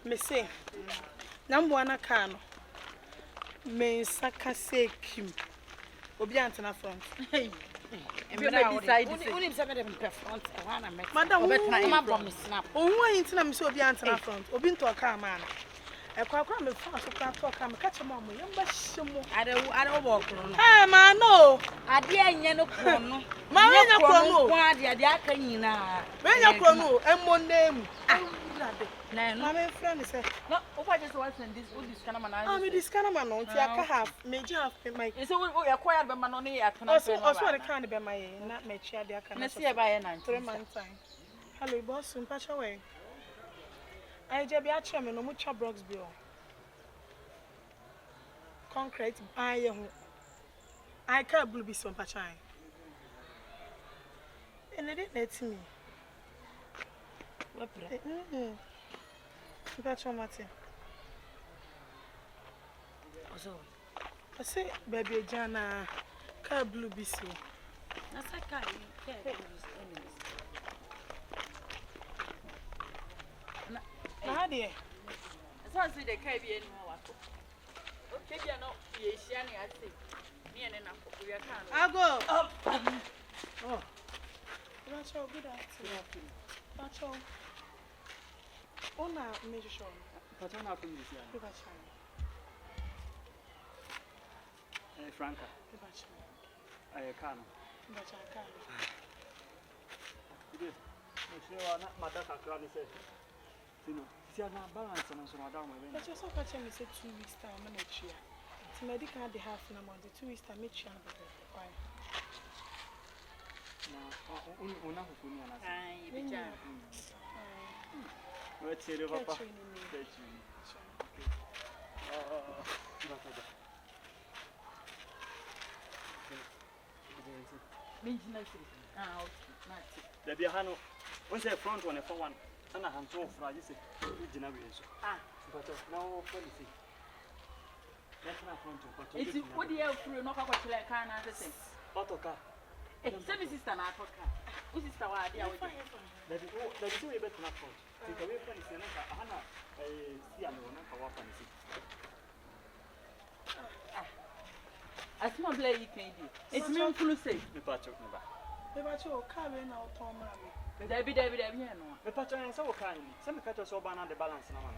Me say. Number one cano. Me saka say Kim. Obi antena front. Hey. Madam, oh, why intina me so obi antena front? Obi nto aka man. Ekwa me fa so kwa to aka me ka chema mo yamba hyemo. Are wo kro no. Eh ma no. Ade anye no kro no. Ma we nya kro no. Kwa ade aka nyina. We nya kro no emmo name. No, my friend say. No, opa just want this kind of man. Ah, me this kind of man on ti aka half, me half my. So we acquired be man on here at Also the kind be my not me chia dey aka. Na see e ba ye 9 3 months time. Hello boss, mpacha we. I je be a chair me no mu cha Brox bi o. Concrete aye ho. I can blue be some mpacha. And it let me. What pre? Mpacha mate. Ozo. I say baby Jana car blue be so. Na saka ye. Na dey. So I say the car be any more wako. Okay, be no ye hia ne ase. Me ene na ko we aka no. I go. Oh. Mpacha good afternoon. Mpacha. Ona measure show. Mpacha na ko mi sia. Mpacha. Franka. Mpacha. I can. Mpacha can. Good. No sure na madaka kra ni say. You know, see na balance na so na down my. But you so catch me say 2 weeks time na chia. Ti medical dey half na month 2 weeks time me chia na be. Why? Na una hukuni ana. Ai, bija. What's your papa? The Biahano, when say front one for one, and a hand so far, you say, generation. But now, policy. That's not front of it's what the hell through no car to like can answer. Autocar. Semi sister na atoka. Who sister wa dia we. That is way better not front. Think away from the Seneca, Hana, see, and one for what fancy. As my play you can do. It's me full safe. The patch of Neba. The battle carrying out Tom. David, no. The patch and so kind. Some catch us over on the balance now.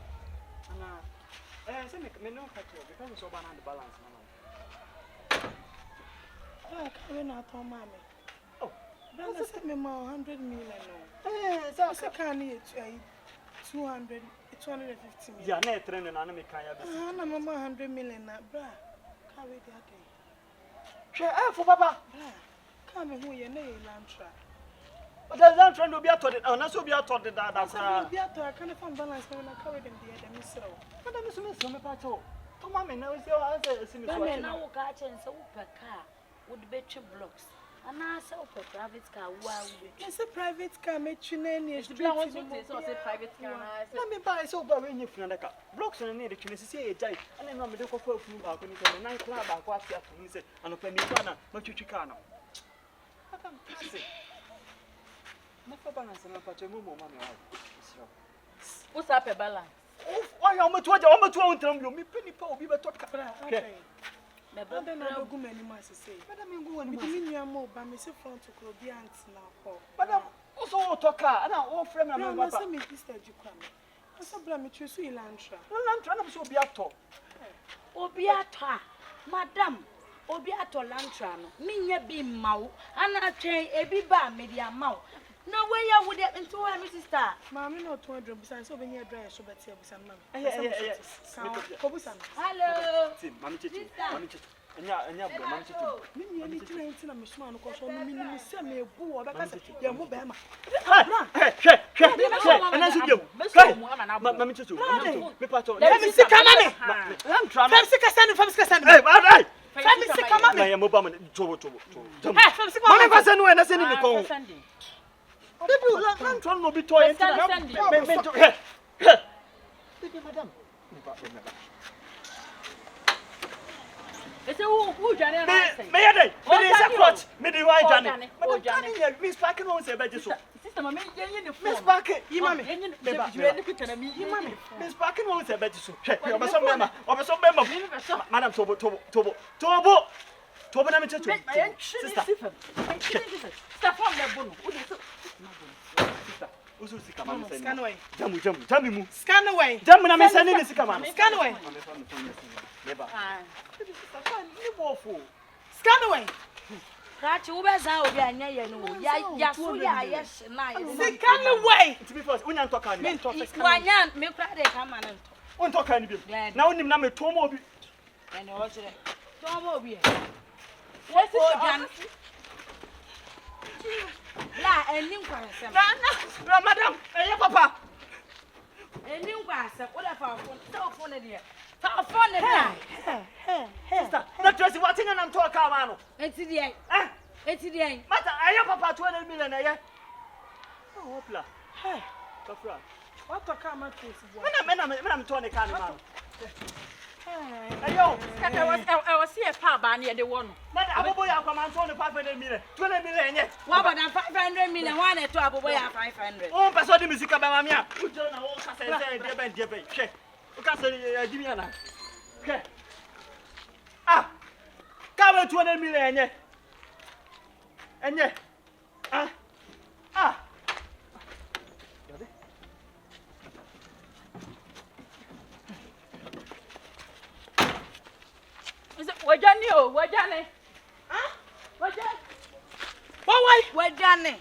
And some me no catch you because it's over on the balance now. Carrying out Tom. Oh, that's me more 100 million. So I can't eat 250 million. Yeah, no training and me can I'm 100 million na bra. Carry the day. Share for Papa. Come who you know Lantra. But the land trend will be at it, and also be at it that I can't find balance when I carry them the other miss. But I'm assuming some patrol. Come on, now is your answer. Now catch and so per car would bet you blocks. And I sell for private car. Wow, it's a private car, make you name it. Private car. Let me buy so by when you find a car. Blocks on the to say a jay, and then I'm a local folk from balcony and a night club. I quite have to say, and a penny banner, not you chicano. I can't pass it. Never balance and a patch of mamma. What's up a balance? Why, I'm a 20 you, me penny power, we were talking. But then I don't go many months to say. But I mean, go and mean you are more by me, front to Clobians now. But I'm also talk car, and I'm all friend. I'm not saying me this that you come. I said, blame me to see Lantra. Lantra, I'm so be at all. Obiata, Madam, Obiato Lantrano, Minya be mau, and I train a biba media mau. No way I would get into a Mrs. Star. Mammy, not 200 besides over here, dry, so better with some money. Hello, Mammy, and ya, Mammy, train to a mission, because I'm a minimum semi boo, but I said, you're more Bama. And I said, you, Mammy, let me see, come on. I'm trying to stand from Scassan. Let me see, come on. I am a woman. I send in the phone. People like trying to be toy. It's a who? Who Johnny? Me ya dey. Me dey support. Me dey why Johnny. Madam Johnny, Miss Parker no say be so. Sister, mama, you need Miss Parker, you mama. You mama. Miss Parker no say be so. Hey, obeso member. Madam Tobo na me chechu. Sister. Stop from the bono. Sister. Usu sika mama say. Scan away. Jamu mu. Scan away. Jamu na me say ni sika mama. Scan away. Neba. Ni bofo. Scan away. Rachi ubeza obi anya ye no. Ya so ya yes na ye. Scan away. To be first, unya ntoka ni. Me ntoka. Wanya me kra de kama na nto. Ntoka ni bi. Na onim na me tomo obi. Ene o kire. Tomo obi. Yes, La enim kwasem. Na madam, papa. Enim kwasem. O da fa phone. Fa phone de. Fa phone de. Sister, na Tracy what thing am talk am no. Enti de. Enti de. Mata, papa 200 million eh. Oh, hopla. Hey, Kafra. what talk am Tracy boy? Me na me turn the car man. Ayo, I was here pa ba na de wono. mada abobo ya kwa man turn the 500 million. 200 million nye. Wa ba na 500 million wa na to abobo ya 500. Oh, person di music ba mama. Ujo na wo ka say de be. Hwe. O ka say di mi ana. Hwe. Ah. Ka we 200 million nye. Enye. Ah. Wajani o, wajani. Ah? Wajani. Wajani.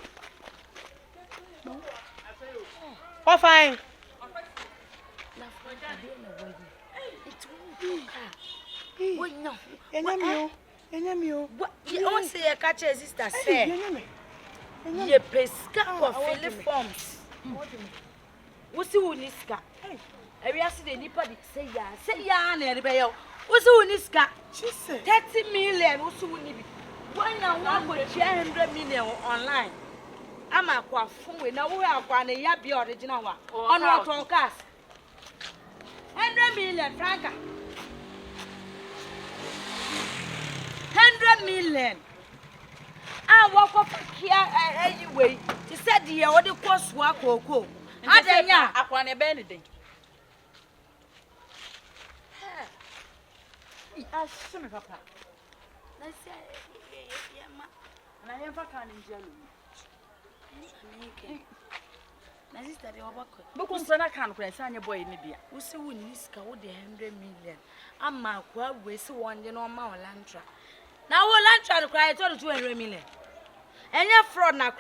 What fine? Enyamio. What? You want say a catch sister say. Ye pesca for fill forms. Wusi uniska. Every accident nipa say ya na ebe yo. Wusi uniska. 30 million wusi unibi. When na one go 100 million online. Ama kwa funwe na wo akwa na ya bi original wa. Ono to cars. 100 million Franka. 100 million. I walk up here anyway. He said the other course work or Adanya upon a benedict. I shouldn't have papa. Let's say, and I never can in jail. My sister, they overwork. Look on Sana can press on your boy in Libya. Who say we need to 100 million. I'm my quad waste one, you know, my lantra. Now, we'll lunch and cry 200 million. And your fraud now.